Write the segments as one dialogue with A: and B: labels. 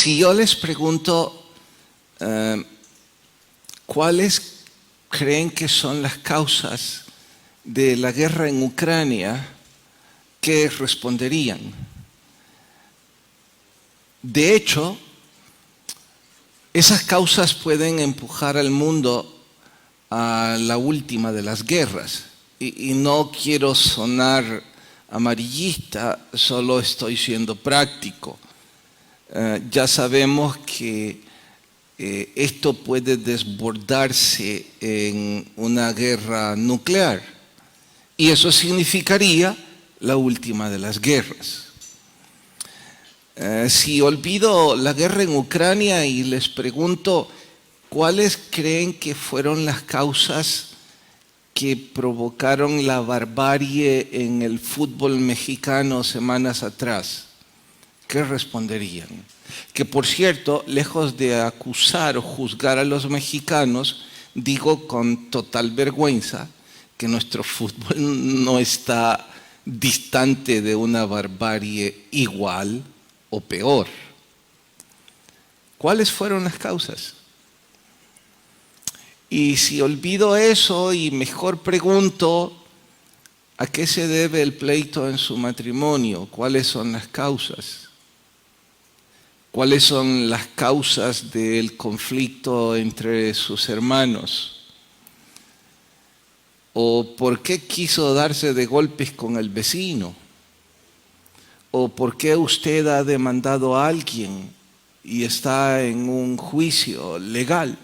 A: Si yo les pregunto, ¿cuáles creen que son las causas de la guerra en Ucrania? ¿Qué responderían? De hecho, esas causas pueden empujar al mundo a la última de las guerras. Y no quiero sonar amarillista, solo estoy siendo práctico. Ya sabemos que esto puede desbordarse en una guerra nuclear y eso significaría la última de las guerras. Si olvido la guerra en Ucrania y les pregunto cuáles creen que fueron las causas que provocaron la barbarie en el fútbol mexicano semanas atrás, ¿qué responderían? Que por cierto, lejos de acusar o juzgar a los mexicanos, digo con total vergüenza que nuestro fútbol no está distante de una barbarie igual o peor. ¿Cuáles fueron las causas? Y si olvido eso y mejor pregunto, ¿a qué se debe el pleito en su matrimonio? ¿Cuáles son las causas? ¿Cuáles son las causas del conflicto entre sus hermanos? ¿O por qué quiso darse de golpes con el vecino? ¿O por qué usted ha demandado a alguien y está en un juicio legal?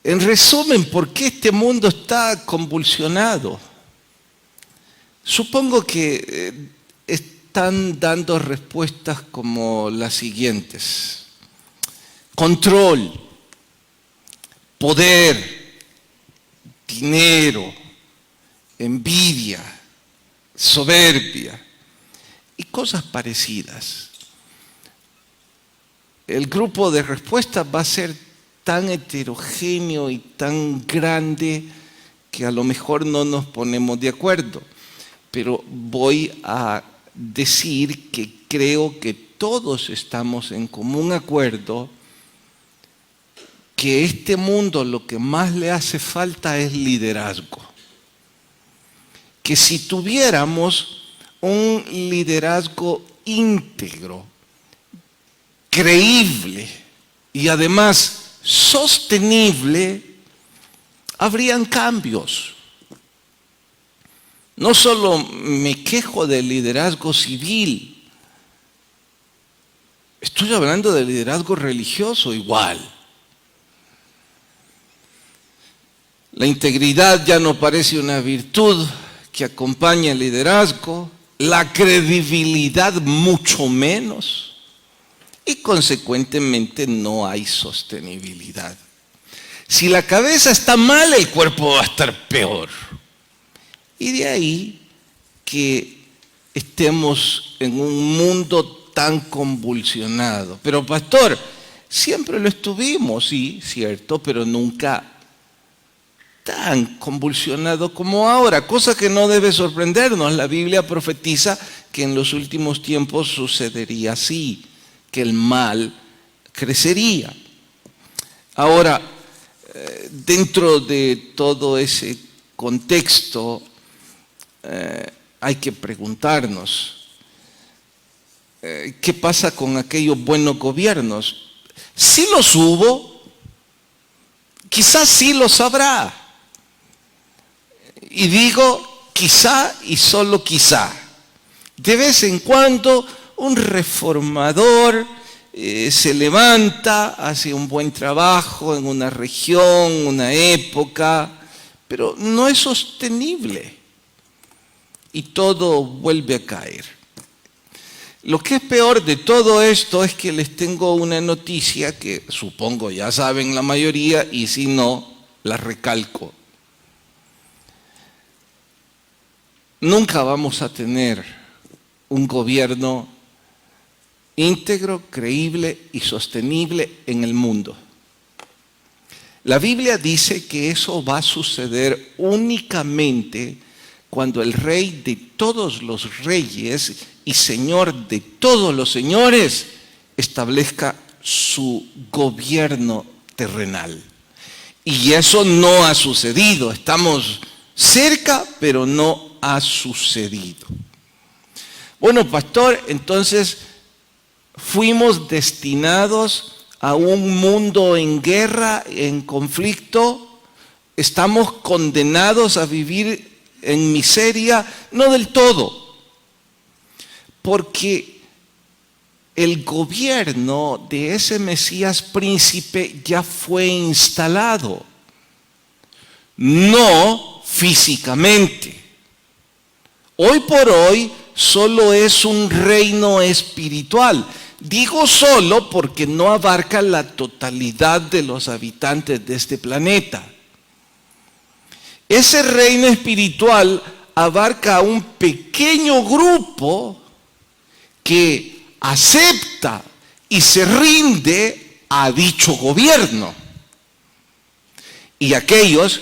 A: En resumen, ¿por qué este mundo está convulsionado? Supongo que están dando respuestas como las siguientes: control, poder, dinero, envidia, soberbia y cosas parecidas. El grupo de respuestas va a ser tan heterogéneo y tan grande que a lo mejor no nos ponemos de acuerdo, pero voy a decir que creo que todos estamos en común acuerdo que este mundo lo que más le hace falta es liderazgo. Que si tuviéramos un liderazgo íntegro, creíble y además sostenible, habrían cambios. No solo me quejo del liderazgo civil, estoy hablando del liderazgo religioso igual. La integridad ya no parece una virtud que acompaña el liderazgo, la credibilidad mucho menos. Y consecuentemente no hay sostenibilidad. Si la cabeza está mal, el cuerpo va a estar peor. Y de ahí que estemos en un mundo tan convulsionado. Pero pastor, siempre lo estuvimos, sí, cierto, pero nunca tan convulsionado como ahora, cosa que no debe sorprendernos. La Biblia profetiza que en los últimos tiempos sucedería así, que el mal crecería. Ahora, dentro de todo ese contexto, hay que preguntarnos, ¿qué pasa con aquellos buenos gobiernos? Sí los hubo, quizás sí los habrá. Y digo quizá y solo quizá. De vez en cuando un reformador se levanta, hace un buen trabajo en una región, una época, pero no es sostenible y todo vuelve a caer. Lo que es peor de todo esto es que les tengo una noticia que supongo ya saben la mayoría y si no, la recalco. Nunca vamos a tener un gobierno íntegro, creíble y sostenible en el mundo. La Biblia dice que eso va a suceder únicamente cuando el Rey de todos los reyes y Señor de todos los señores, establezca su gobierno terrenal. Y eso no ha sucedido. Estamos cerca, pero no ha sucedido. Bueno, pastor, entonces fuimos destinados a un mundo en guerra, en conflicto. Estamos condenados a vivir en miseria. No del todo, porque el gobierno de ese Mesías príncipe ya fue instalado, no físicamente. Hoy por hoy solo es un reino espiritual. Digo solo porque no abarca la totalidad de los habitantes de este planeta. Ese reino espiritual abarca a un pequeño grupo que acepta y se rinde a dicho gobierno. Y aquellos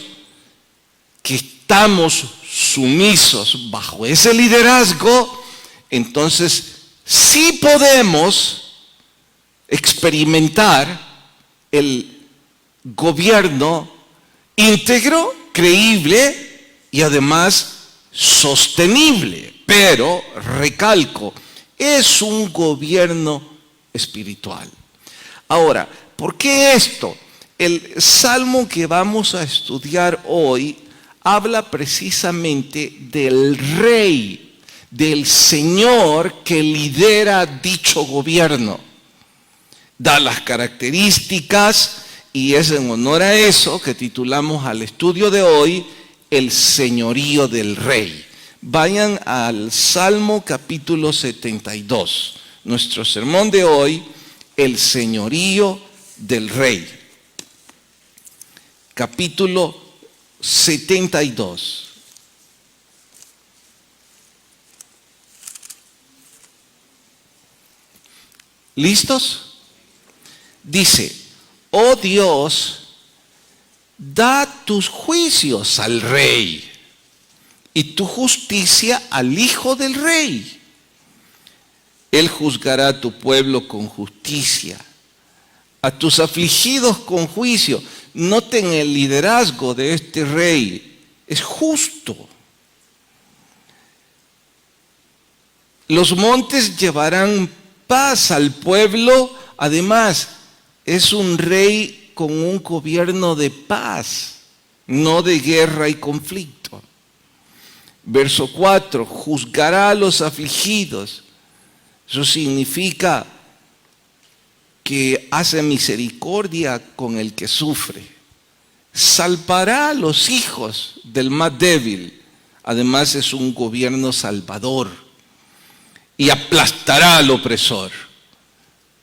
A: que estamos sumisos bajo ese liderazgo, entonces sí podemos experimentar el gobierno íntegro, creíble y además sostenible. Pero, recalco, es un gobierno espiritual. Ahora, ¿por qué esto? El salmo que vamos a estudiar hoy habla precisamente del rey, del Señor que lidera dicho gobierno. Da las características y es en honor a eso que titulamos al estudio de hoy el señorío del rey. Vayan al Salmo capítulo 72. Nuestro sermón de hoy, el señorío del rey. Capítulo 72. ¿Listos? Dice: oh Dios, da tus juicios al rey y tu justicia al hijo del rey. Él juzgará a tu pueblo con justicia, a tus afligidos con juicio. Noten el liderazgo de este rey, es justo. Los montes llevarán paz al pueblo. Además, es un rey con un gobierno de paz, no de guerra y conflicto. Verso 4, juzgará a los afligidos. Eso significa que hace misericordia con el que sufre. Salvará a los hijos del más débil. Además es un gobierno salvador. Y aplastará al opresor.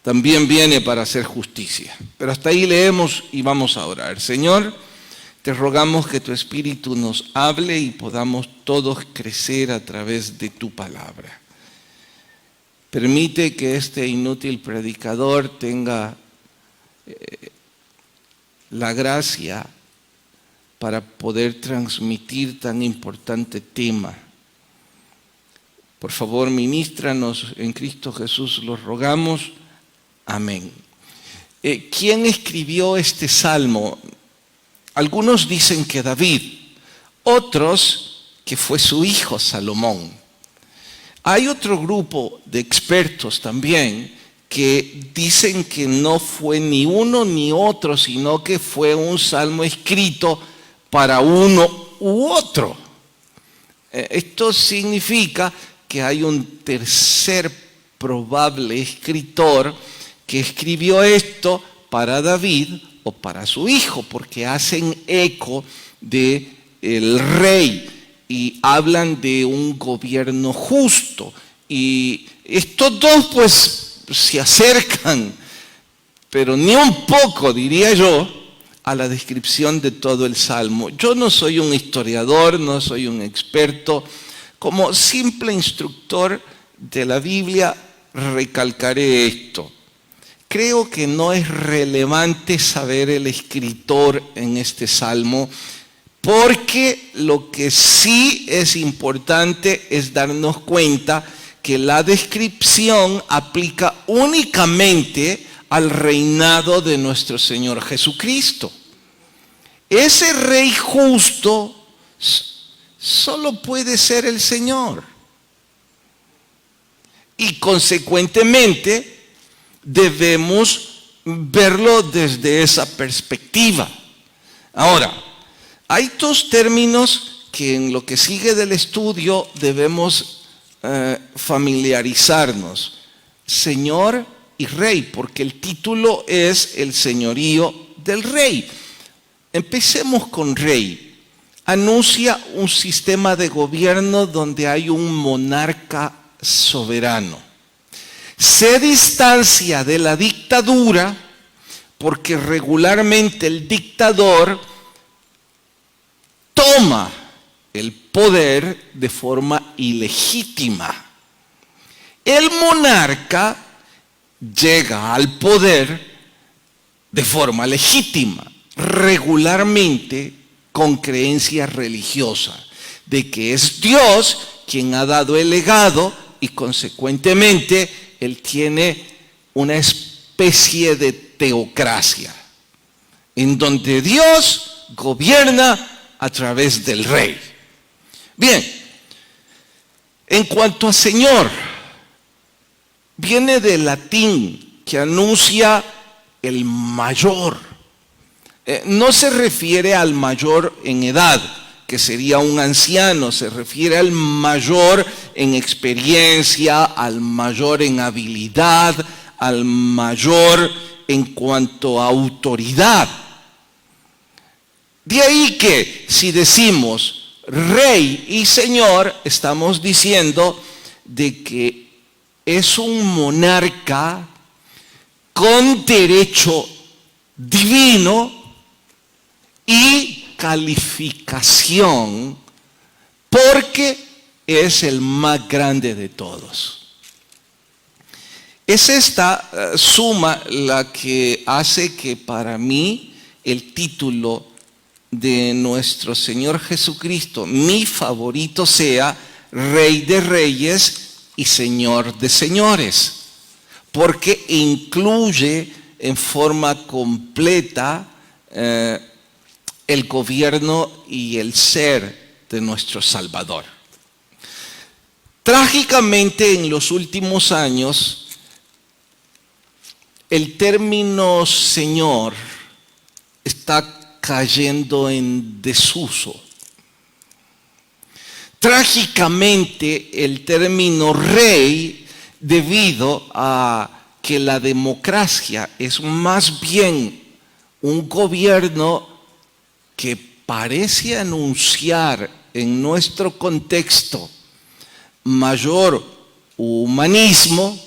A: También viene para hacer justicia. Pero hasta ahí leemos y vamos a orar. Señor, te rogamos que tu Espíritu nos hable y podamos todos crecer a través de tu palabra. Permite que este inútil predicador tenga la gracia para poder transmitir tan importante tema. Por favor, ministranos en Cristo Jesús, los rogamos. Amén. ¿Quién escribió este salmo? Algunos dicen que David, otros que fue su hijo Salomón. Hay otro grupo de expertos también que dicen que no fue ni uno ni otro, sino que fue un salmo escrito para uno u otro. Esto significa que hay un tercer probable escritor que escribió esto para David o para su hijo, porque hacen eco del rey y hablan de un gobierno justo. Y estos dos pues se acercan, pero ni un poco, diría yo, a la descripción de todo el Salmo. Yo no soy un historiador, no soy un experto. Como simple instructor de la Biblia, recalcaré esto. Creo que no es relevante saber el escritor en este Salmo, porque lo que sí es importante es darnos cuenta que la descripción aplica únicamente al reinado de nuestro Señor Jesucristo. Ese rey justo solo puede ser el Señor. Y consecuentemente debemos verlo desde esa perspectiva. Ahora, hay dos términos que en lo que sigue del estudio debemos familiarizarnos: Señor y Rey, porque el título es el señorío del Rey. Empecemos con Rey. Anuncia un sistema de gobierno donde hay un monarca soberano. Se distancia de la dictadura porque regularmente el dictador toma el poder de forma ilegítima. El monarca llega al poder de forma legítima, regularmente con creencia religiosa, de que es Dios quien ha dado el legado y consecuentemente él tiene una especie de teocracia, en donde Dios gobierna a través del rey. Bien, en cuanto a Señor, viene del latín que anuncia el mayor. No se refiere al mayor en edad, que sería un anciano, se refiere al mayor en experiencia, al mayor en habilidad, al mayor en cuanto a autoridad. De ahí que si decimos Rey y Señor, estamos diciendo de que es un monarca con derecho divino y calificación, porque es el más grande de todos. Es esta suma la que hace que para mí el título de nuestro Señor Jesucristo, mi favorito, sea Rey de Reyes y Señor de Señores, porque incluye en forma completa el gobierno y el ser de nuestro Salvador. Trágicamente, en los últimos años, el término Señor está cayendo en desuso. Trágicamente, el término rey, debido a que la democracia es más bien un gobierno que parece anunciar en nuestro contexto mayor humanismo,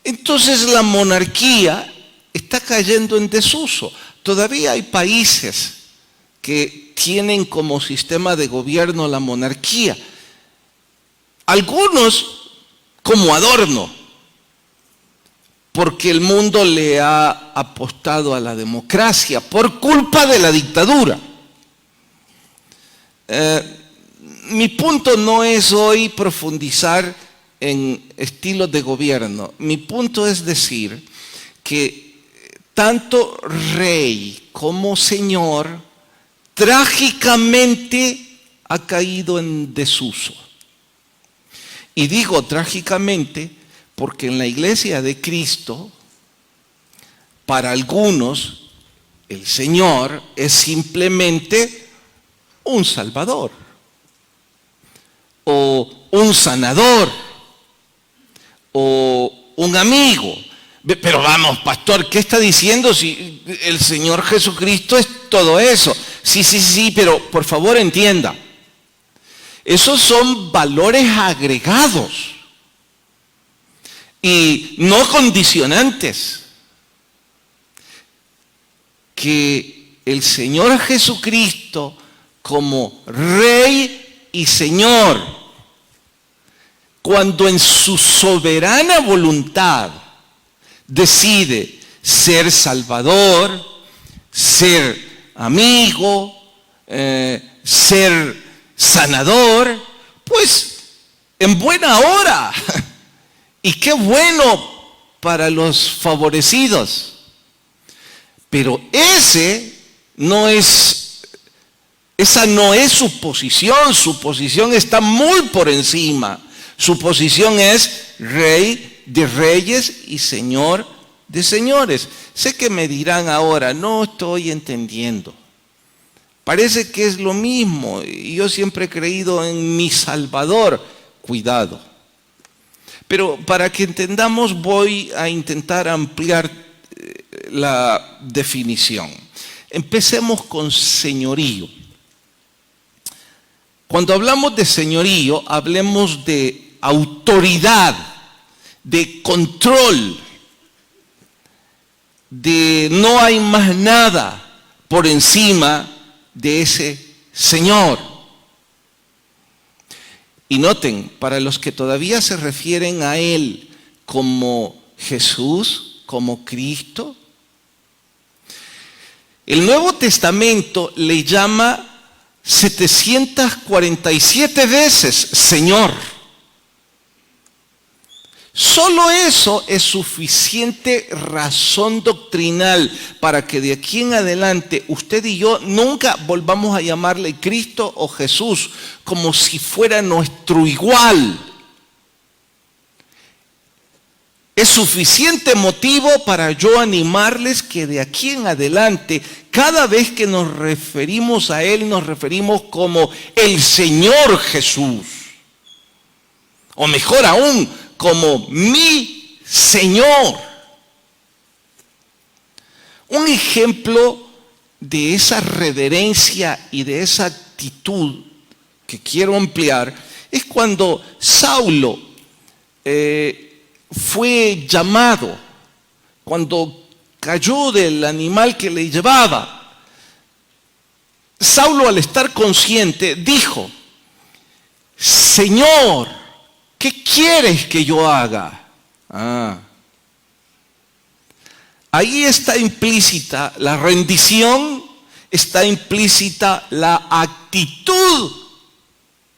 A: entonces la monarquía está cayendo en desuso. Todavía hay países que tienen como sistema de gobierno la monarquía. Algunos como adorno, porque el mundo le ha apostado a la democracia por culpa de la dictadura. Mi punto no es hoy profundizar en estilos de gobierno. Mi punto es decir que tanto rey como señor trágicamente ha caído en desuso. Y digo trágicamente porque en la iglesia de Cristo, para algunos, el Señor es simplemente un salvador, o un sanador, o un amigo. Pero vamos, pastor, ¿qué está diciendo si el Señor Jesucristo es todo eso? Sí, pero por favor entienda. Esos son valores agregados y no condicionantes. Que el Señor Jesucristo como Rey y Señor, cuando en su soberana voluntad decide ser Salvador, ser amigo, ser sanador, pues en buena hora Y qué bueno para los favorecidos. Pero esa no es su posición está muy por encima. Su posición es Rey de Reyes y Señor de Señores. Sé que me dirán ahora, no estoy entendiendo. Parece que es lo mismo, y yo siempre he creído en mi Salvador. Cuidado. Pero para que entendamos voy a intentar ampliar la definición. Empecemos con señorío. Cuando hablamos de señorío, hablemos de autoridad, de control, de no hay más nada por encima de ese Señor. Y noten, para los que todavía se refieren a Él como Jesús, como Cristo, el Nuevo Testamento le llama 747 veces Señor. Solo eso es suficiente razón doctrinal para que de aquí en adelante usted y yo nunca volvamos a llamarle Cristo o Jesús como si fuera nuestro igual. Es suficiente motivo para yo animarles que de aquí en adelante, cada vez que nos referimos a Él, nos referimos como el Señor Jesús. O mejor aún, como mi Señor. Un ejemplo de esa reverencia y de esa actitud que quiero ampliar es cuando Saulo fue llamado, cuando cayó del animal que le llevaba. Saulo, al estar consciente, dijo: Señor, ¿qué quieres que yo haga? Ahí está implícita la rendición, está implícita la actitud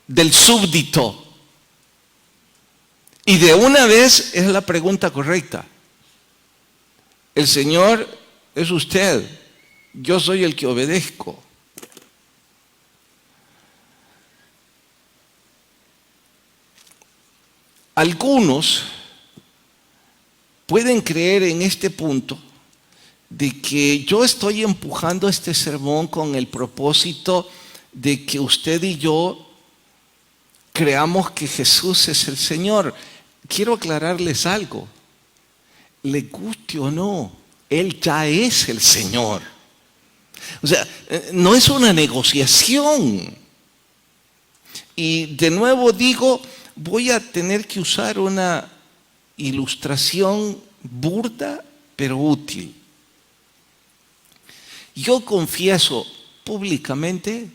A: del súbdito. Y de una vez es la pregunta correcta. El Señor es usted, yo soy el que obedezco. Algunos pueden creer en este punto de que yo estoy empujando este sermón con el propósito de que usted y yo creamos que Jesús es el Señor. Quiero aclararles algo. Le guste o no, Él ya es el Señor. O sea, no es una negociación. Y de nuevo digo, voy a tener que usar una ilustración burda pero útil. Yo confieso públicamente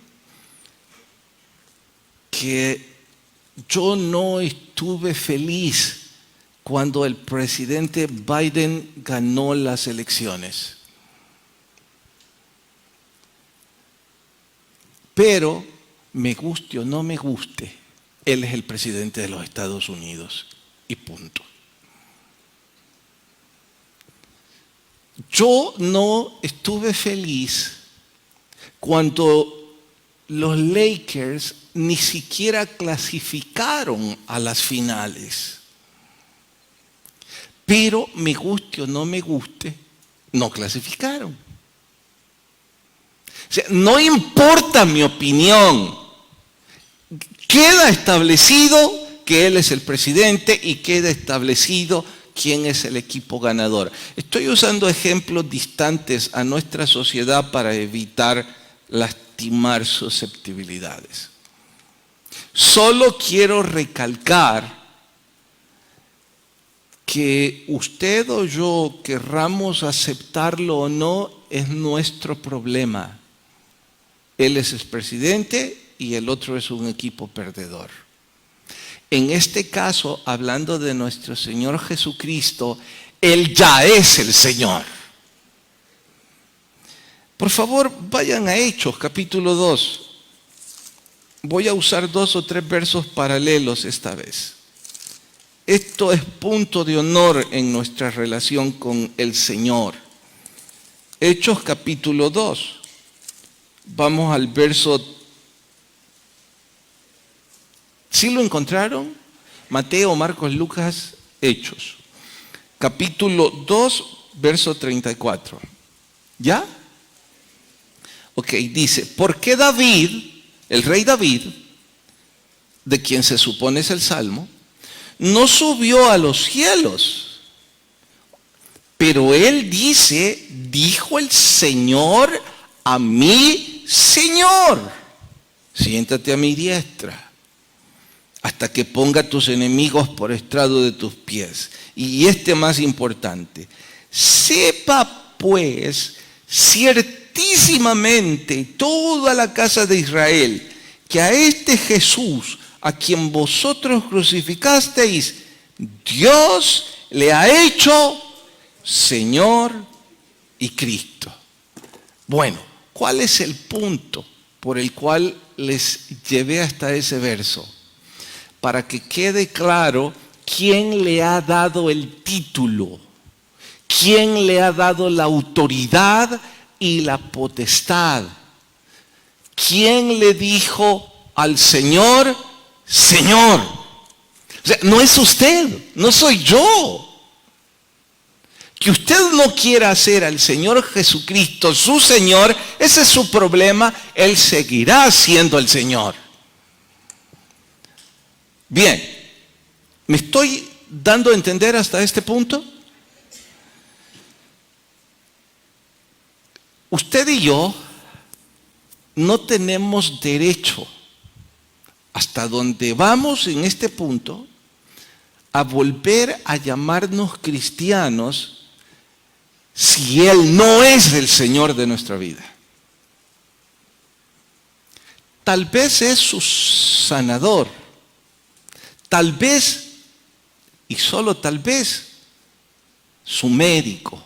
A: que yo no estuve feliz cuando el presidente Biden ganó las elecciones. Pero, me guste o no me guste, él es el presidente de los Estados Unidos. Y punto. Yo no estuve feliz cuando los Lakers ni siquiera clasificaron a las finales. Pero me guste o no me guste, no clasificaron. O sea, no importa mi opinión. Queda establecido que él es el presidente y queda establecido quién es el equipo ganador. Estoy usando ejemplos distantes a nuestra sociedad para evitar lastimar susceptibilidades. Solo quiero recalcar que usted o yo querramos aceptarlo o no es nuestro problema. Él es el presidente y el otro es un equipo perdedor. En este caso, hablando de nuestro Señor Jesucristo, Él ya es el Señor. Por favor, vayan a Hechos, capítulo 2. Voy a usar 2 o 3 versos paralelos esta vez. Esto es punto de honor en nuestra relación con el Señor. Hechos capítulo 2. Vamos al verso. ¿Sí lo encontraron? Mateo, Marcos, Lucas, Hechos. Capítulo 2, verso 34. ¿Ya? Ok, dice, ¿por qué David, el rey David, de quien se supone es el Salmo, no subió a los cielos? Pero él dice, dijo el Señor a mi Señor, siéntate a mi diestra, hasta que ponga tus enemigos por estrado de tus pies. Y más importante, sepa pues ciertísimamente toda la casa de Israel, que a este Jesús, a quien vosotros crucificasteis, Dios le ha hecho Señor y Cristo. Bueno, ¿cuál es el punto por el cual les llevé hasta ese verso? Para que quede claro quién le ha dado el título, quién le ha dado la autoridad y la potestad. ¿Quién le dijo al Señor, Señor? O sea, no es usted, no soy yo. Que usted no quiera hacer al Señor Jesucristo su Señor, ese es su problema, Él seguirá siendo el Señor. Bien, ¿me estoy dando a entender hasta este punto? Usted y yo no tenemos derecho, hasta donde vamos en este punto, a volver a llamarnos cristianos si Él no es el Señor de nuestra vida. Tal vez es su sanador, tal vez, y solo tal vez, su médico,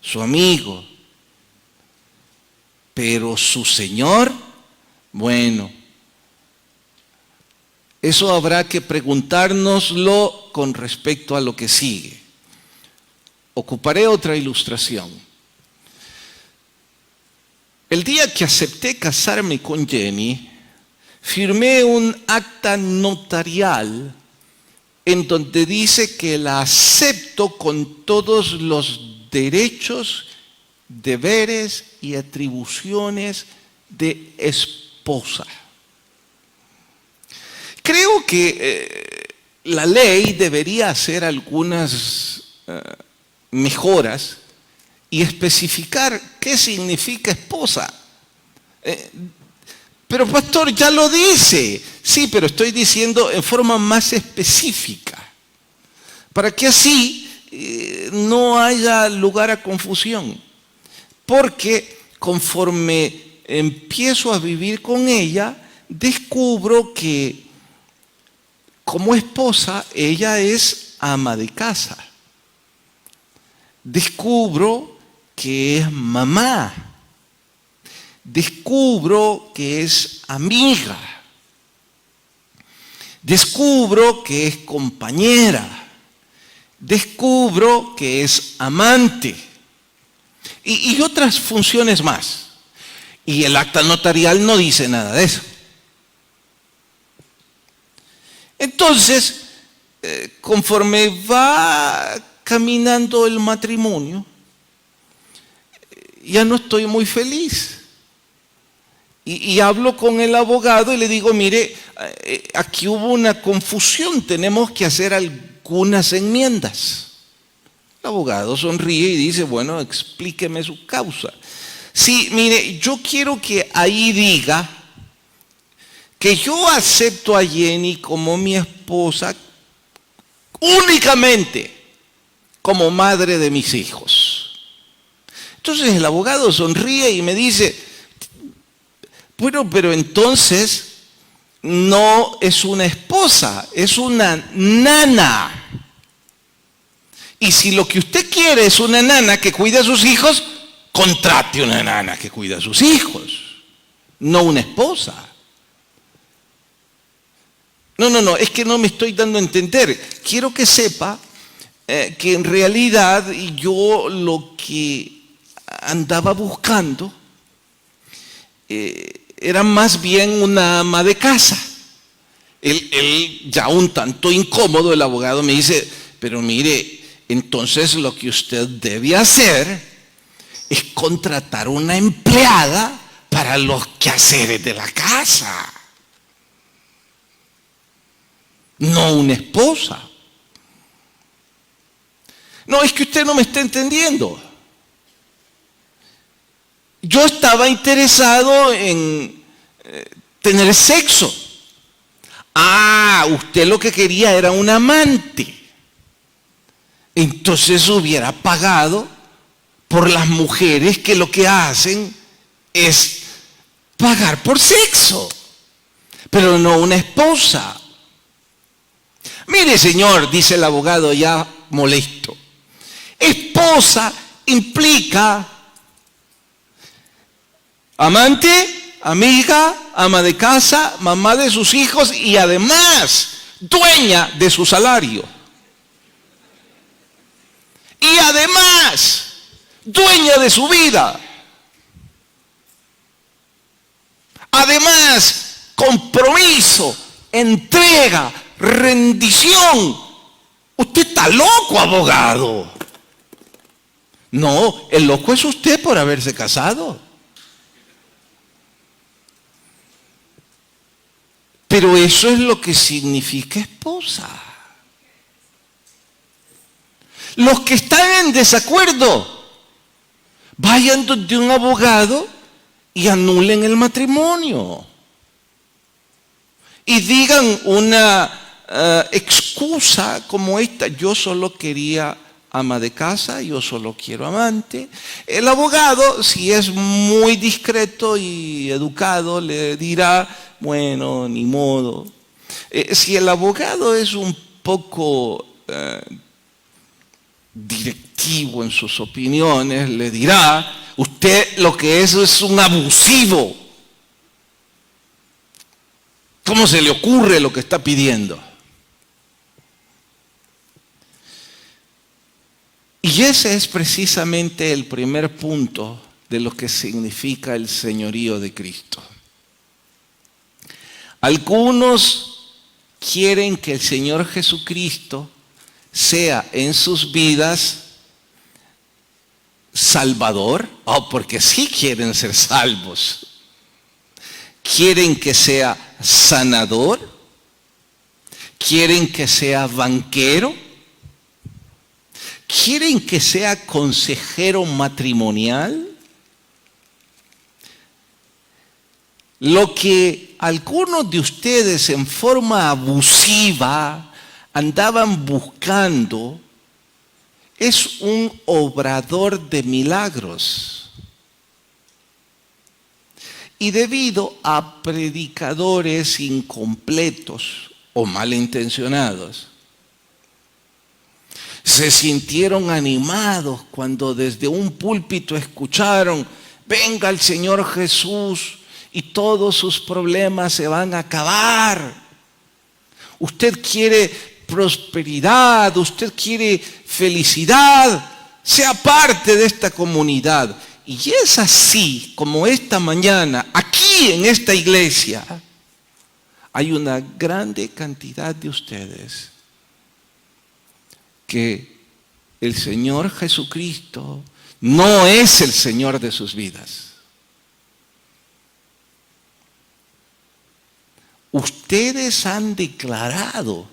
A: su amigo, pero su Señor, bueno, eso habrá que preguntárnoslo con respecto a lo que sigue. Ocuparé otra ilustración. El día que acepté casarme con Jenny, firmé un acta notarial en donde dice que la acepto con todos los derechos, deberes y atribuciones de esposa. Creo que la ley debería hacer algunas mejoras y especificar qué significa esposa. Pero pastor, ya lo dice. Sí, pero estoy diciendo en forma más específica, para que así no haya lugar a confusión. Porque conforme empiezo a vivir con ella, descubro que como esposa ella es ama de casa. Descubro que es mamá. Descubro que es amiga. Descubro que es compañera. Descubro que es amante. Y otras funciones más. Y el acta notarial no dice nada de eso. Entonces, conforme va caminando el matrimonio, ya no estoy muy feliz. Y hablo con el abogado y le digo, mire, aquí hubo una confusión, tenemos que hacer algunas enmiendas. El abogado sonríe y dice, bueno, explíqueme su causa. Sí, mire, yo quiero que ahí diga que yo acepto a Jenny como mi esposa únicamente como madre de mis hijos. Entonces el abogado sonríe y me dice, bueno, pero entonces no es una esposa, es una nana. Y si lo que usted quiere es una nana que cuida a sus hijos, contrate una nana que cuida a sus hijos, no una esposa. No, es que no me estoy dando a entender. Quiero que sepa que en realidad yo lo que andaba buscando era más bien una ama de casa. Él ya un tanto incómodo, el abogado me dice, pero mire, entonces lo que usted debe hacer es contratar una empleada para los quehaceres de la casa. No una esposa. No, es que usted no me está entendiendo. Yo estaba interesado en tener sexo. Usted lo que quería era un amante. Entonces hubiera pagado por las mujeres que lo que hacen es pagar por sexo, pero no una esposa. Mire, señor, dice el abogado ya molesto, esposa implica amante, amiga, ama de casa, mamá de sus hijos y además dueña de su salario. Y además dueña de su vida. Además, compromiso, entrega, rendición. Usted está loco, abogado. No, el loco es usted por haberse casado. Pero eso es lo que significa esposa. Los que están en desacuerdo, vayan donde un abogado y anulen el matrimonio. Y digan una excusa como esta: yo solo quería ama de casa, yo solo quiero amante. El abogado, si es muy discreto y educado, le dirá, bueno, ni modo. Si el abogado es un poco directivo en sus opiniones, le dirá, usted lo que es un abusivo. ¿Cómo se le ocurre lo que está pidiendo? Y ese es precisamente el primer punto de lo que significa el señorío de Cristo. Algunos quieren que el Señor Jesucristo sea en sus vidas Salvador, porque sí quieren ser salvos. Quieren que sea sanador, quieren que sea banquero, quieren que sea consejero matrimonial. Lo que algunos de ustedes en forma abusiva andaban buscando es un obrador de milagros. Y debido a predicadores incompletos o malintencionados, se sintieron animados cuando desde un púlpito escucharon, venga el Señor Jesús y todos sus problemas se van a acabar. Usted quiere prosperidad, usted quiere felicidad, sea parte de esta comunidad. Y es así como esta mañana, aquí en esta iglesia, hay una grande cantidad de ustedes que el Señor Jesucristo no es el Señor de sus vidas. Ustedes han declarado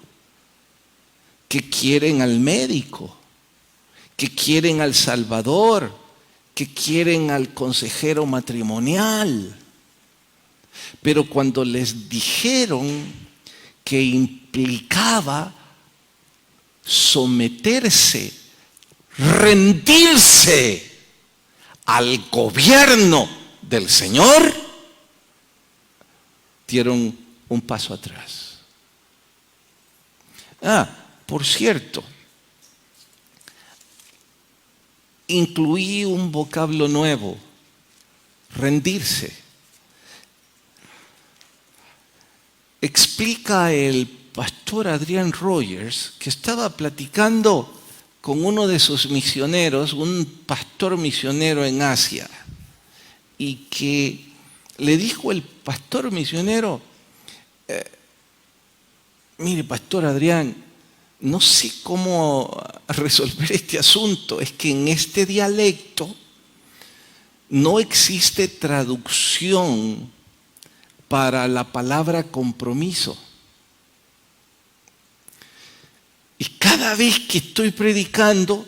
A: que quieren al médico, que quieren al Salvador, que quieren al consejero matrimonial. Pero cuando les dijeron que implicaba someterse, rendirse al gobierno del Señor, dieron un paso atrás. Por cierto, incluí un vocablo nuevo, rendirse. explica el pastor Adrian Rogers que estaba platicando con uno de sus misioneros, un pastor misionero en Asia, y que le dijo el pastor misionero, mire, pastor Adrián, no sé cómo resolver este asunto, es que en este dialecto no existe traducción para la palabra compromiso. Y cada vez que estoy predicando,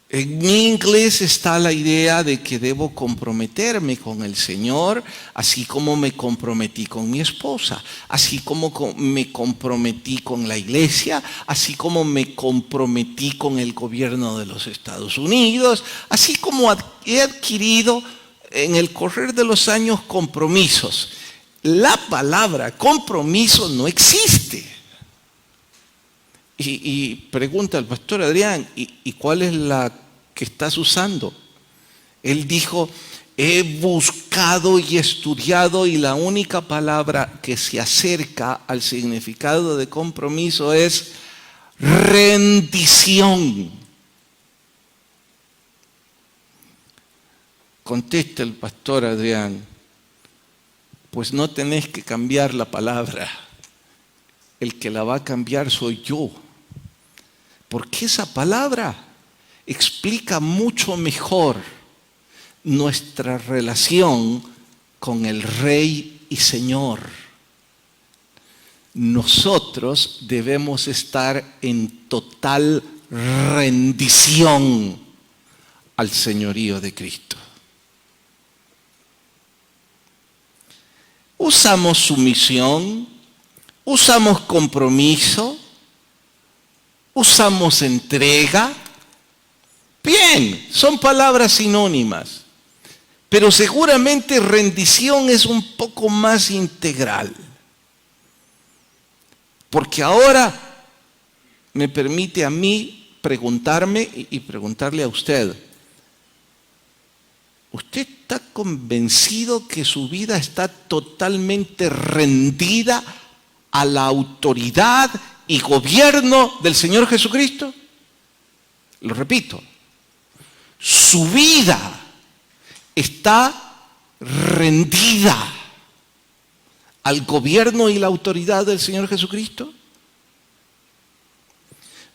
A: en mi inglés está la idea de que debo comprometerme con el Señor, así como me comprometí con mi esposa, así como me comprometí con la iglesia, así como me comprometí con el gobierno de los Estados Unidos, así como he adquirido en el correr de los años compromisos. La palabra compromiso no existe. Y pregunta al pastor Adrián, ¿y cuál es la que estás usando? Él dijo, he buscado y estudiado y la única palabra que se acerca al significado de compromiso es rendición. Contesta el pastor Adrián, pues no tenés que cambiar la palabra, el que la va a cambiar soy yo. Porque esa palabra explica mucho mejor nuestra relación con el Rey y Señor. Nosotros debemos estar en total rendición al señorío de Cristo. Usamos sumisión, usamos compromiso, usamos entrega. Bien, son palabras sinónimas, pero seguramente rendición es un poco más integral. Porque ahora me permite a mí preguntarme y preguntarle a usted, ¿usted está convencido que su vida está totalmente rendida a la autoridad y gobierno del Señor Jesucristo? Lo repito, su vida está rendida al gobierno y la autoridad del Señor Jesucristo.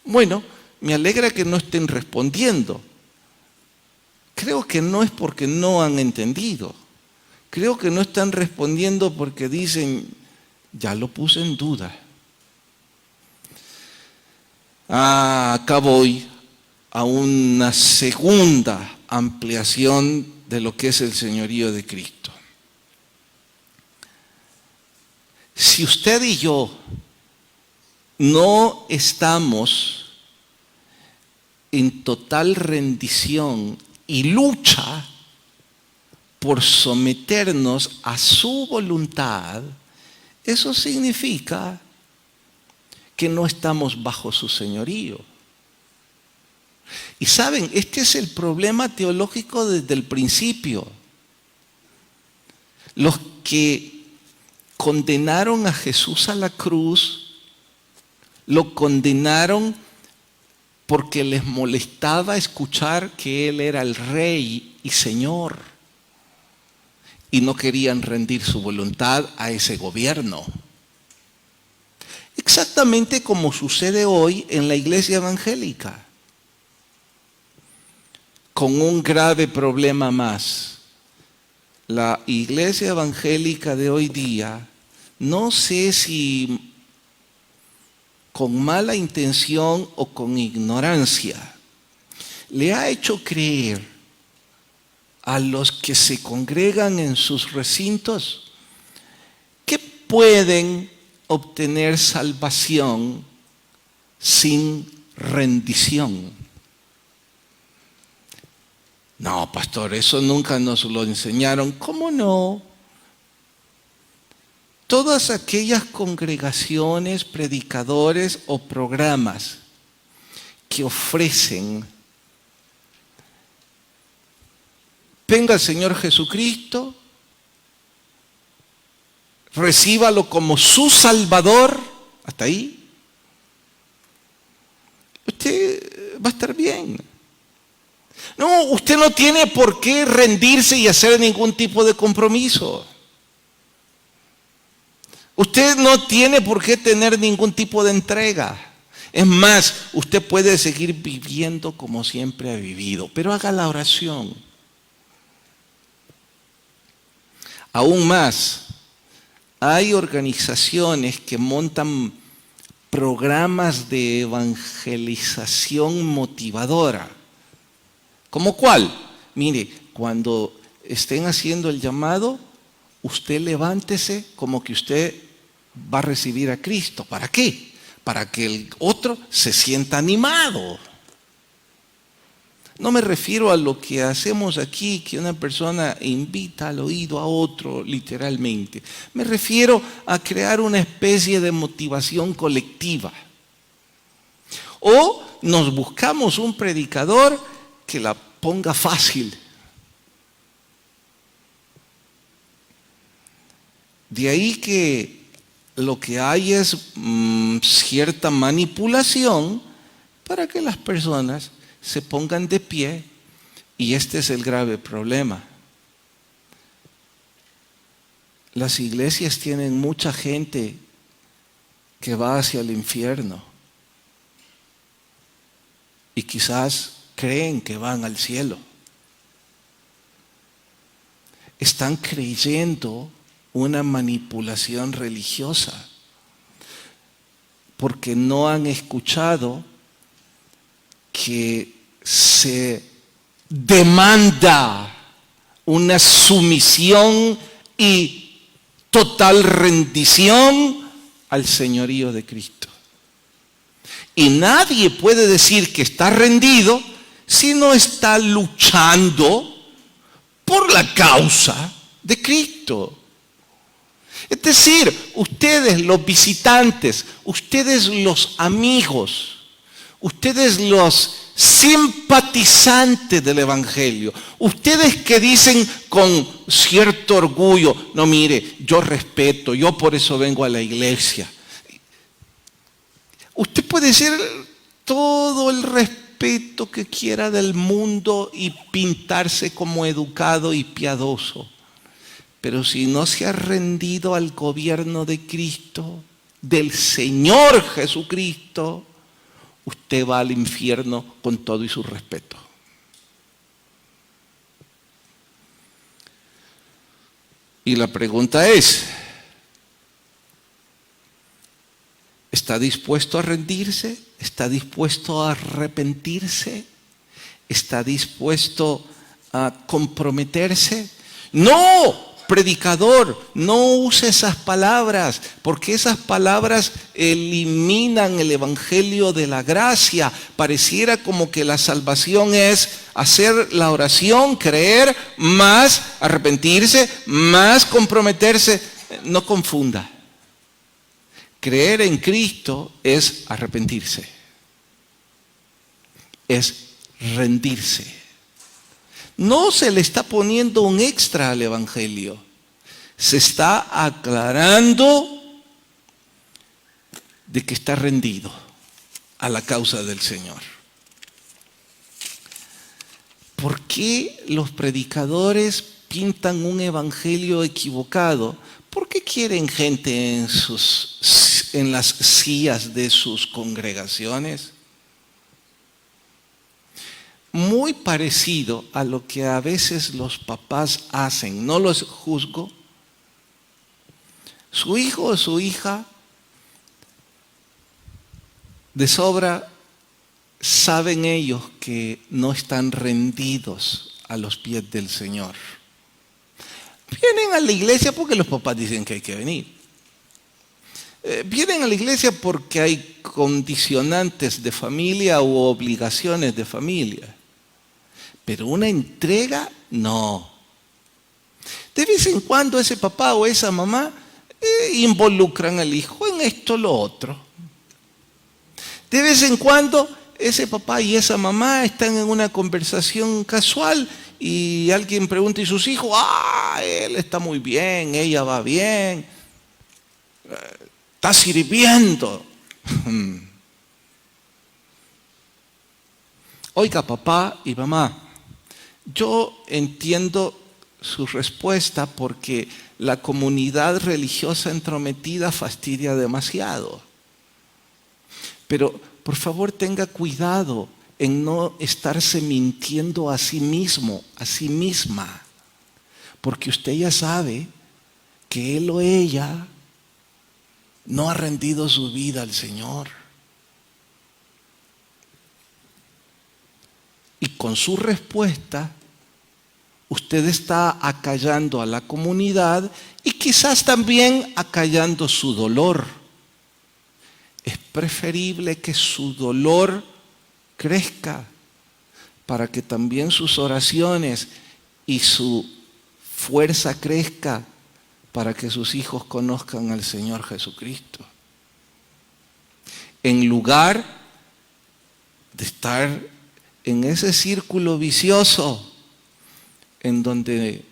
A: Bueno, me alegra que no estén respondiendo. Creo que no es porque no han entendido. Creo que no están respondiendo porque dicen, ya lo puse en duda. Acá voy a una segunda ampliación de lo que es el señorío de Cristo. Si usted y yo no estamos en total rendición y lucha por someternos a su voluntad, eso significa que no estamos bajo su señorío. Y saben, este es el problema teológico desde el principio. Los que condenaron a Jesús a la cruz, lo condenaron porque les molestaba escuchar que Él era el Rey y Señor. Y no querían rendir su voluntad a ese gobierno. Exactamente como sucede hoy en la iglesia evangélica. Con un grave problema más. La iglesia evangélica de hoy día, no sé si con mala intención o con ignorancia, le ha hecho creer a los que se congregan en sus recintos que pueden obtener salvación sin rendición. No, pastor, eso nunca nos lo enseñaron. ¿Cómo no? Todas aquellas congregaciones, predicadores o programas que ofrecen, venga el Señor Jesucristo, recíbalo como su Salvador, hasta ahí, usted va a estar bien. No, usted no tiene por qué rendirse y hacer ningún tipo de compromiso. Usted no tiene por qué tener ningún tipo de entrega. Es más, usted puede seguir viviendo como siempre ha vivido, pero haga la oración. Aún más, hay organizaciones que montan programas de evangelización motivadora. ¿Cómo cuál? Mire, cuando estén haciendo el llamado, usted levántese como que usted va a recibir a Cristo. ¿Para qué? Para que el otro se sienta animado. No me refiero a lo que hacemos aquí, que una persona invita al oído a otro, literalmente. Me refiero a crear una especie de motivación colectiva. O nos buscamos un predicador que la ponga fácil. De ahí que lo que hay es cierta manipulación para que las personas se pongan de pie, y este es el grave problema. Las iglesias tienen mucha gente que va hacia el infierno y quizás creen que van al cielo. Están creyendo una manipulación religiosa porque no han escuchado que se demanda una sumisión y total rendición al señorío de Cristo. Y nadie puede decir que está rendido si no está luchando por la causa de Cristo. Es decir, ustedes los visitantes, ustedes los amigos, ustedes los simpatizantes del Evangelio, ustedes que dicen con cierto orgullo, no mire, yo respeto, yo por eso vengo a la iglesia. Usted puede decir todo el respeto que quiera del mundo y pintarse como educado y piadoso, pero si no se ha rendido al gobierno de Cristo, del Señor Jesucristo, usted va al infierno con todo y su respeto. Y la pregunta es, ¿está dispuesto a rendirse? ¿Está dispuesto a arrepentirse? ¿Está dispuesto a comprometerse? ¡No! Predicador, no use esas palabras, porque esas palabras eliminan el evangelio de la gracia. Pareciera como que la salvación es hacer la oración, creer, más arrepentirse, más comprometerse. No confunda. Creer en Cristo es arrepentirse, es rendirse. No se le está poniendo un extra al evangelio, se está aclarando de que está rendido a la causa del Señor. ¿Por qué los predicadores pintan un evangelio equivocado? ¿Por qué quieren gente en las sillas de sus congregaciones? Muy parecido a lo que a veces los papás hacen, no los juzgo. Su hijo o su hija de sobra saben ellos que no están rendidos a los pies del Señor. Vienen a la iglesia porque los papás dicen que hay que venir. Vienen a la iglesia porque hay condicionantes de familia u obligaciones de familia. Pero una entrega, no. De vez en cuando ese papá o esa mamá involucran al hijo en esto o lo otro. De vez en cuando ese papá y esa mamá están en una conversación casual y alguien pregunta, ¿y sus hijos? Él está muy bien, ella va bien. Está sirviendo. Oiga, papá y mamá, yo entiendo su respuesta porque la comunidad religiosa entrometida fastidia demasiado. Pero por favor tenga cuidado en no estarse mintiendo a sí mismo, a sí misma, porque usted ya sabe que él o ella no ha rendido su vida al Señor. Y con su respuesta, usted está acallando a la comunidad y quizás también acallando su dolor. Es preferible que su dolor crezca para que también sus oraciones y su fuerza crezca para que sus hijos conozcan al Señor Jesucristo. En lugar de estar en ese círculo vicioso en donde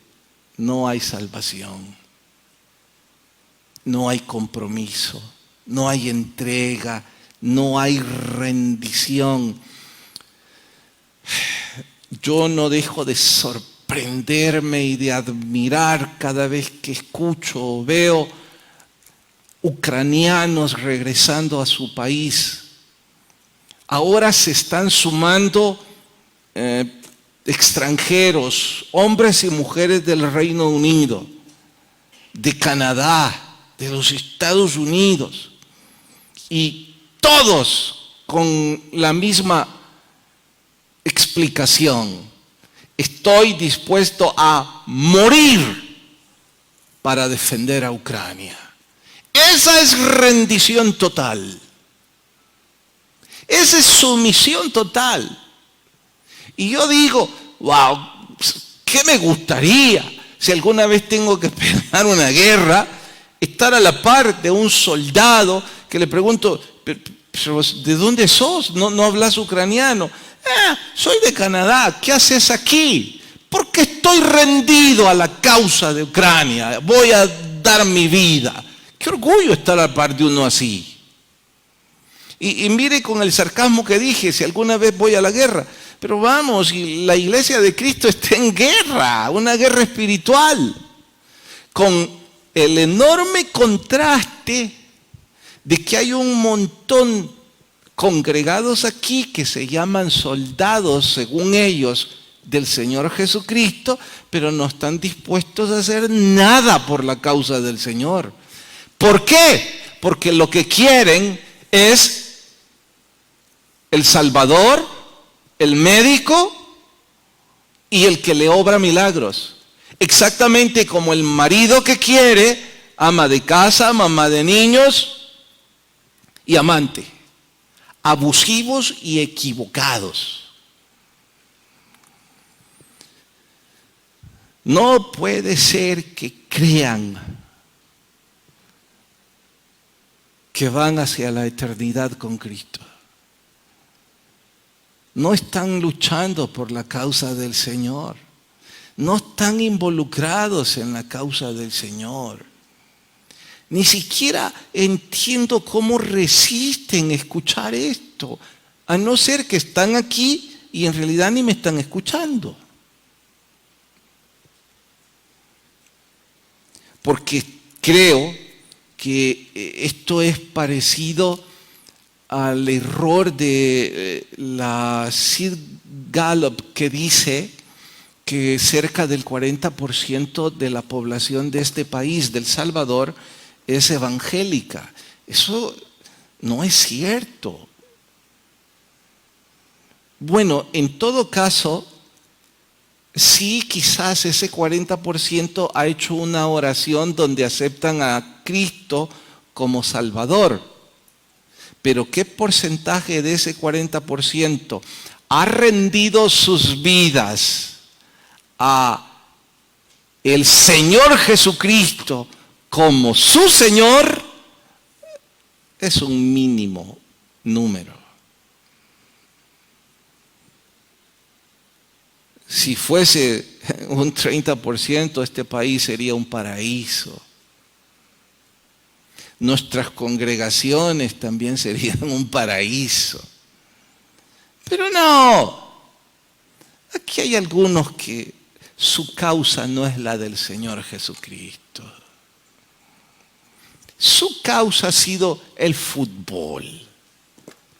A: no hay salvación, no hay compromiso, no hay entrega, no hay rendición. Yo no dejo de sorprenderme y de admirar cada vez que escucho o veo ucranianos regresando a su país. Ahora se están sumando extranjeros, hombres y mujeres del Reino Unido, de Canadá, de los Estados Unidos, y todos con la misma explicación: estoy dispuesto a morir para defender a Ucrania. Esa es rendición total. Esa es sumisión total. Y yo digo, wow, ¿qué me gustaría si alguna vez tengo que pelear una guerra, estar a la par de un soldado que le pregunto, ¿pero de dónde sos? ¿No hablas ucraniano? Soy de Canadá, ¿qué haces aquí? Porque estoy rendido a la causa de Ucrania, voy a dar mi vida. Qué orgullo estar a la par de uno así. Y mire con el sarcasmo que dije, si alguna vez voy a la guerra, pero vamos, y la iglesia de Cristo está en guerra, una guerra espiritual, con el enorme contraste de que hay un montón congregados aquí que se llaman soldados, según ellos, del Señor Jesucristo, pero no están dispuestos a hacer nada por la causa del Señor. ¿Por qué? Porque lo que quieren es el Salvador, el médico y el que le obra milagros. Exactamente como el marido que quiere, ama de casa, mamá de niños y amante. Abusivos y equivocados. No puede ser que crean que van hacia la eternidad con Cristo. No están luchando por la causa del Señor. No están involucrados en la causa del Señor. Ni siquiera entiendo cómo resisten escuchar esto, a no ser que están aquí y en realidad ni me están escuchando. Porque creo que esto es parecido al error de la Sid Gallup, que dice que cerca del 40% de la población de este país, del Salvador, es evangélica. Eso no es cierto. Bueno, en todo caso, sí, quizás ese 40% ha hecho una oración donde aceptan a Cristo como Salvador. Pero ¿qué porcentaje de ese 40% ha rendido sus vidas a el Señor Jesucristo como su Señor? Es un mínimo número. Si fuese un 30%, este país sería un paraíso. nuestras congregaciones también serían un paraíso. Pero no, aquí hay algunos que su causa no es la del Señor Jesucristo. Su causa ha sido el fútbol.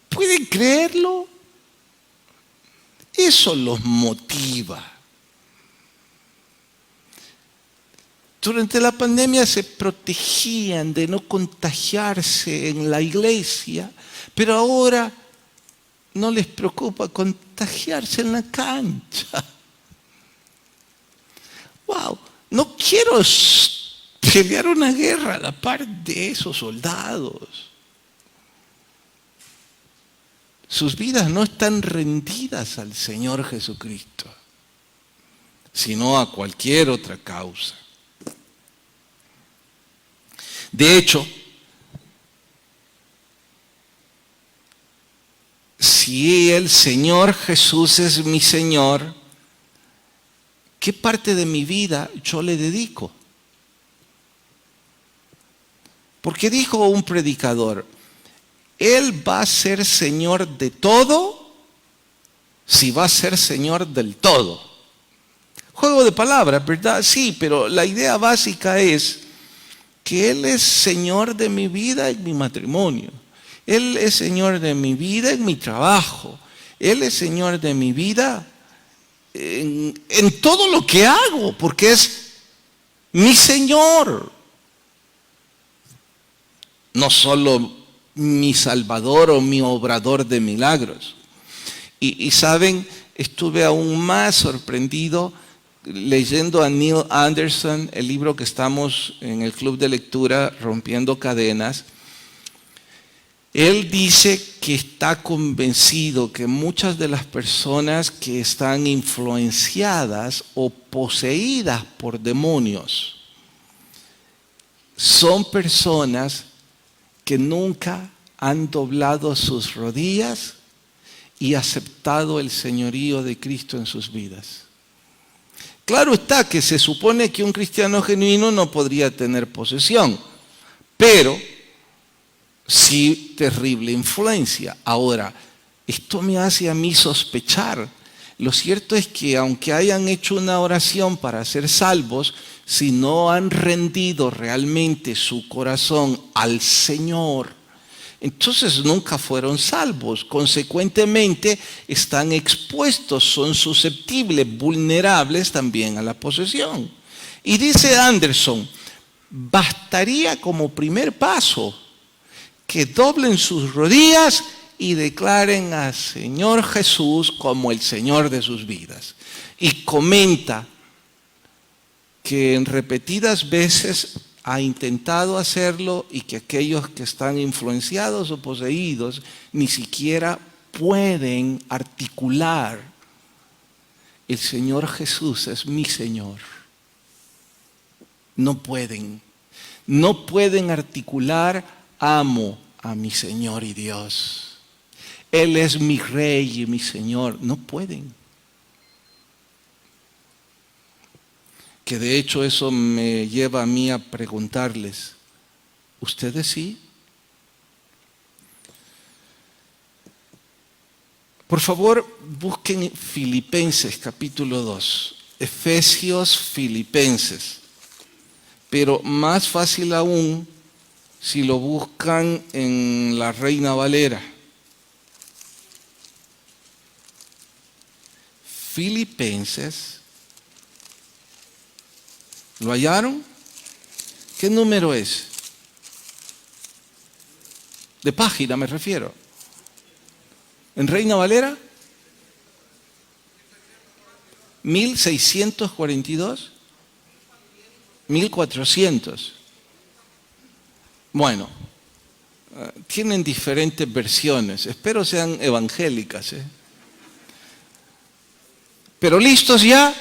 A: ¿Pueden creerlo? Eso los motiva. Durante la pandemia se protegían de no contagiarse en la iglesia, pero ahora no les preocupa contagiarse en la cancha. Wow, no quiero pelear una guerra a la par de esos soldados. Sus vidas no están rendidas al Señor Jesucristo, sino a cualquier otra causa. De hecho, si el Señor Jesús es mi Señor, ¿qué parte de mi vida yo le dedico? Porque dijo un predicador, Él va a ser Señor de todo si va a ser Señor del todo. Juego de palabras, ¿verdad? Sí, pero la idea básica es que Él es Señor de mi vida en mi matrimonio. Él es Señor de mi vida en mi trabajo. Él es Señor de mi vida en todo lo que hago, porque es mi Señor. No solo mi Salvador o mi obrador de milagros. Y saben, estuve aún más sorprendido leyendo a Neil Anderson, el libro que estamos en el club de lectura, Rompiendo Cadenas. Él dice que está convencido que muchas de las personas que están influenciadas o poseídas por demonios son personas que nunca han doblado sus rodillas y aceptado el señorío de Cristo en sus vidas. Claro está que se supone que un cristiano genuino no podría tener posesión, pero sí terrible influencia. Ahora, esto me hace a mí sospechar. Lo cierto es que aunque hayan hecho una oración para ser salvos, si no han rendido realmente su corazón al Señor, entonces nunca fueron salvos. Consecuentemente, están expuestos, son susceptibles, vulnerables también a la posesión. Y dice Anderson, bastaría como primer paso que doblen sus rodillas y declaren al Señor Jesús como el Señor de sus vidas. Y comenta que en repetidas veces ha intentado hacerlo y que aquellos que están influenciados o poseídos ni siquiera pueden articular: el Señor Jesús es mi Señor. No pueden articular: amo a mi Señor y Dios. Él es mi Rey y mi Señor. No pueden. Que de hecho eso me lleva a mí a preguntarles, ¿ustedes sí? Por favor, busquen Filipenses capítulo 2, Efesios, Filipenses. Pero más fácil aún si lo buscan en la Reina Valera. Filipenses. ¿Lo hallaron? ¿Qué número es? De página me refiero. ¿En Reina Valera? 1642. 1400. Bueno, tienen diferentes versiones. Espero sean evangélicas. Pero listos ya.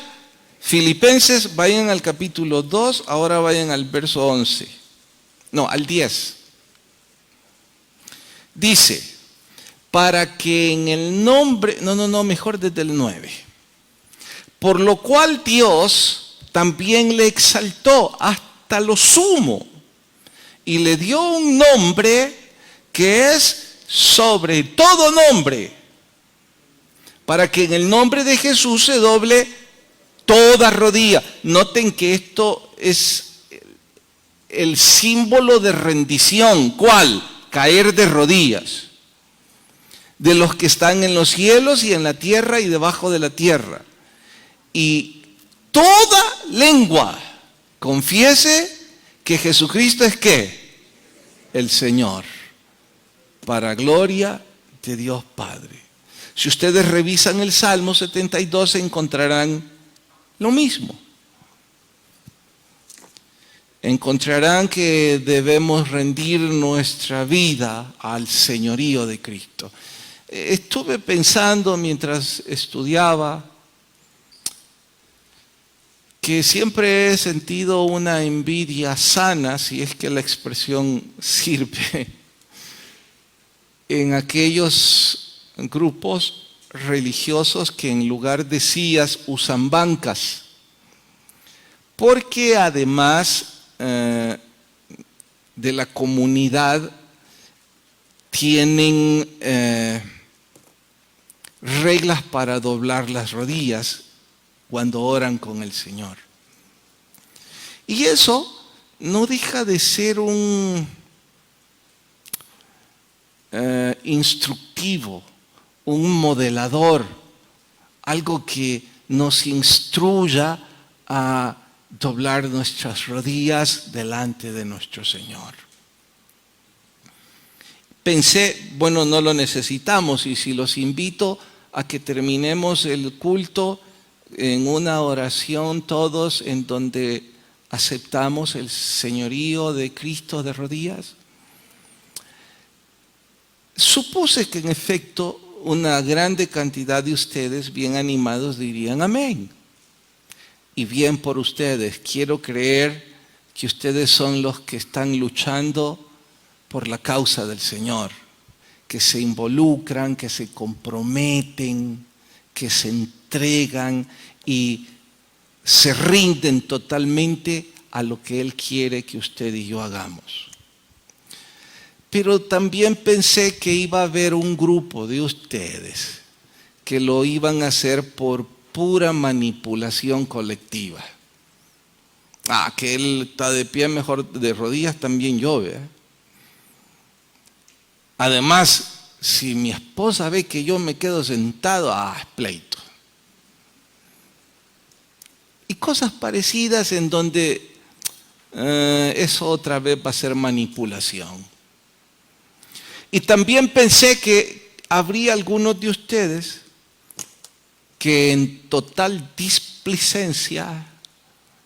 A: Filipenses, vayan al capítulo 2, ahora vayan al verso 11. No, al 10. Dice, para que en el nombre, mejor desde el 9. Por lo cual Dios también le exaltó hasta lo sumo y le dio un nombre que es sobre todo nombre, para que en el nombre de Jesús se doble toda rodilla. Noten que esto es el símbolo de rendición. ¿Cuál? Caer de rodillas. De los que están en los cielos y en la tierra y debajo de la tierra. Y toda lengua confiese que Jesucristo es ¿qué? El Señor. Para gloria de Dios Padre. Si ustedes revisan el Salmo 72 encontrarán lo mismo. Encontrarán que debemos rendir nuestra vida al señorío de Cristo. Estuve pensando mientras estudiaba que siempre he sentido una envidia sana, si es que la expresión sirve, en aquellos grupos religiosos que en lugar de sillas usan bancas, porque además de la comunidad tienen reglas para doblar las rodillas cuando oran con el Señor. Y eso no deja de ser un instructivo, un modelador, algo que nos instruya a doblar nuestras rodillas delante de nuestro Señor. Pensé, bueno, no lo necesitamos, y si los invito a que terminemos el culto en una oración todos en donde aceptamos el señorío de Cristo de rodillas. Supuse que en efecto una grande cantidad de ustedes bien animados dirían amén. Y bien por ustedes, quiero creer que ustedes son los que están luchando por la causa del Señor, que se involucran, que se comprometen, que se entregan y se rinden totalmente a lo que Él quiere que usted y yo hagamos. Pero también pensé que iba a haber un grupo de ustedes que lo iban a hacer por pura manipulación colectiva. Que él está de pie mejor de rodillas, también yo, ¿verdad? Además, si mi esposa ve que yo me quedo sentado, es pleito. Y cosas parecidas en donde eso otra vez va a ser manipulación. Y también pensé que habría algunos de ustedes que en total displicencia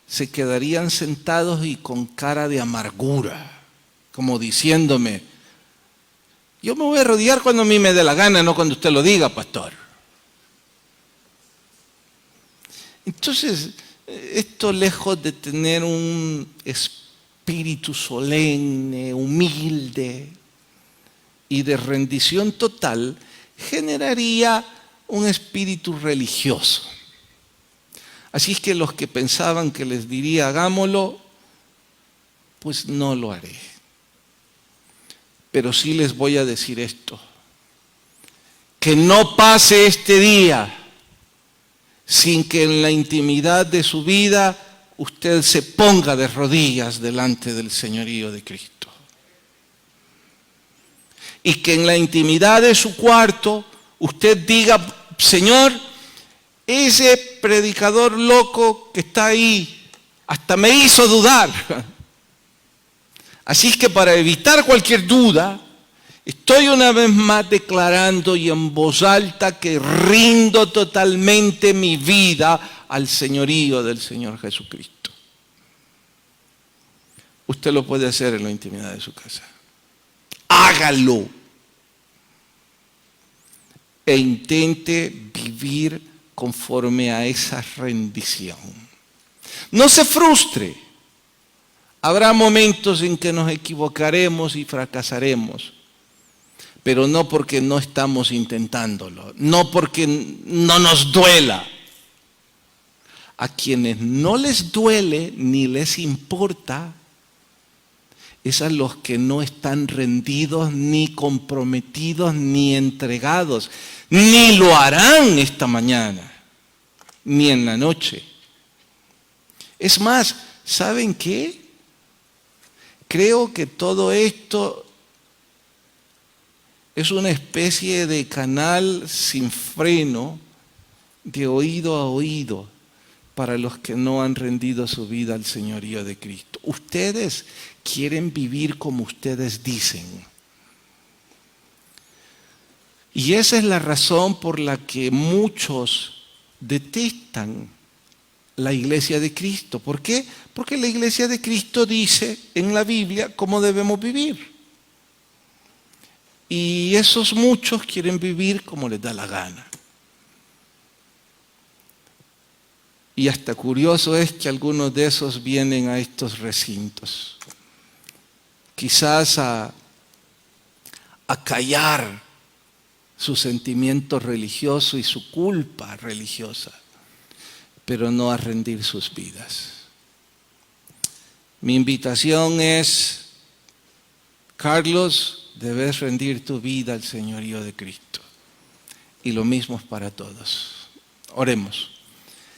A: se quedarían sentados y con cara de amargura, como diciéndome, yo me voy a arrodillar cuando a mí me dé la gana, no cuando usted lo diga, pastor. Entonces, esto lejos de tener un espíritu solemne, humilde y de rendición total, generaría un espíritu religioso. Así es que los que pensaban que les diría hagámoslo, pues no lo haré. Pero sí les voy a decir esto, que no pase este día sin que en la intimidad de su vida usted se ponga de rodillas delante del señorío de Cristo. Y que en la intimidad de su cuarto usted diga, Señor, ese predicador loco que está ahí hasta me hizo dudar. Así es que para evitar cualquier duda, estoy una vez más declarando y en voz alta que rindo totalmente mi vida al señorío del Señor Jesucristo. Usted lo puede hacer en la intimidad de su casa. Hágalo. E intente vivir conforme a esa rendición. No se frustre. Habrá momentos en que nos equivocaremos y fracasaremos, pero no porque no estamos intentándolo, no porque no nos duela. A quienes no les duele ni les importa, es a los que no están rendidos, ni comprometidos, ni entregados, ni lo harán esta mañana, ni en la noche. Es más, ¿saben qué? Creo que todo esto es una especie de canal sin freno, de oído a oído, para los que no han rendido su vida al señorío de Cristo. Ustedes quieren vivir como ustedes dicen. Y esa es la razón por la que muchos detestan la iglesia de Cristo. ¿Por qué? Porque la iglesia de Cristo dice en la Biblia cómo debemos vivir. Y esos muchos quieren vivir como les da la gana. Y hasta curioso es que algunos de esos vienen a estos recintos, quizás a callar su sentimiento religioso y su culpa religiosa, pero no a rendir sus vidas. Mi invitación es, Carlos, debes rendir tu vida al señorío de Cristo. Y lo mismo es para todos. Oremos.